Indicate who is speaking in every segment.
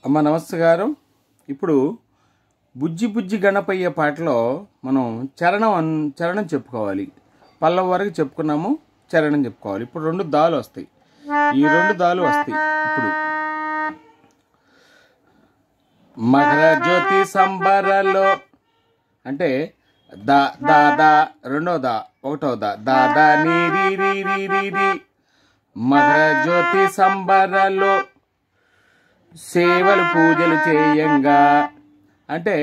Speaker 1: అమ్మ నమస్కారం. ఇప్పుడు బుజ్జి బుజ్జి గణపయ్య పాటలో మనం చరణం చెప్పుకోవాలి. పల్లవ వరకు చెప్పుకున్నాము, చరణం చెప్పుకోవాలి. ఇప్పుడు రెండు దాలు వస్తాయి. ఈ రెండు దాలు వస్తాయి. ఇప్పుడు మకర జ్యోతి సంబరాల్లో అంటే దా దా దా, రెండో దా, ఒకటో దా, దా దా నీ రీ రీ రీ రీ రీ. మకర జ్యోతి సంబరాల్లో సేవలు పూజలు చేయంగా అంటే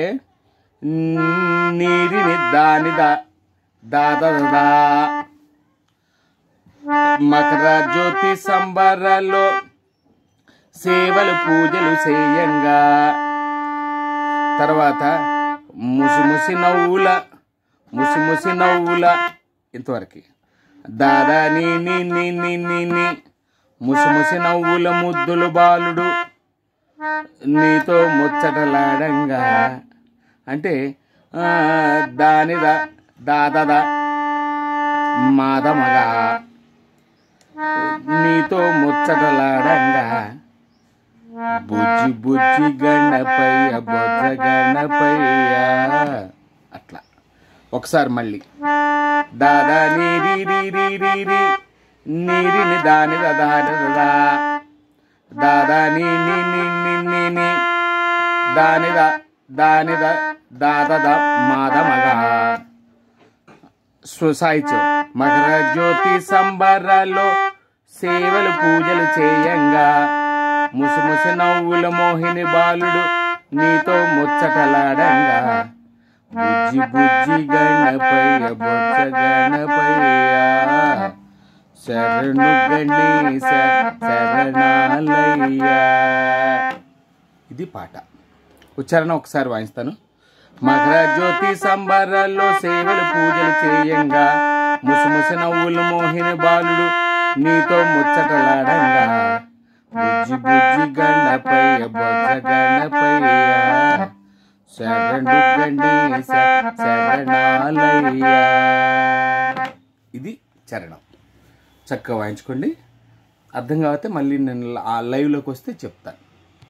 Speaker 1: నీరిని దాని దా దా దా దా. మకర జ్యోతి సంబరాల్లో సేవలు పూజలు చేయంగా తర్వాత ముసి ముసి నవ్వుల ఇంతవరకు దాదా నీ నీ నీ నీ నీ నీ. ముసి నవ్వుల ముద్దులు బాలుడు నీతో ముచ్చటలాడంగా అంటే దానిదా దాదా మాదమగా నీతో ముచ్చటలాడంగా బుజ్జి బుజ్జి గణపయ్య బొజ్జ గణపయ్య. అట్లా ఒకసారి మళ్ళీ దాదా నీరి రీ రీ రీ నీరిని దాని దాదా దాదా నీ నీ నీ నీ నీ నీ దానిదా దానిదా దాదా మాదమగా. సాహిత్యం మకర జ్యోతి సంబరాల్లో సేవలు పూజలు చేయంగా ముసి నవ్వుల మోహిని బాలుడు నీతో ముచ్చటలాడంగా బుజ్జి బుజ్జి గణపయ్య బొజ్జ గణపయ్య శరణు గణేశ శరణాలయ్య. ఇది పాట. ఉచ్చారణ ఒకసారి వాయిస్తాను. మకర జ్యోతి సంబరాల్లో సేవలు పూజలు చేయంగా ముసి నవ్వుల మోహిని బాలుడు నీతో ముచ్చటలాడంగా బుజ్జి బుజ్జి గణపయ్య బొజ్జ గణపయ్య శరణు గణేశ శరణాలయ్య. ఇది చరణం. చక్కగా వాయించుకోండి. అర్థం కాకపోతే మళ్ళీ నేను లైవ్లోకి వస్తే చెప్తాను.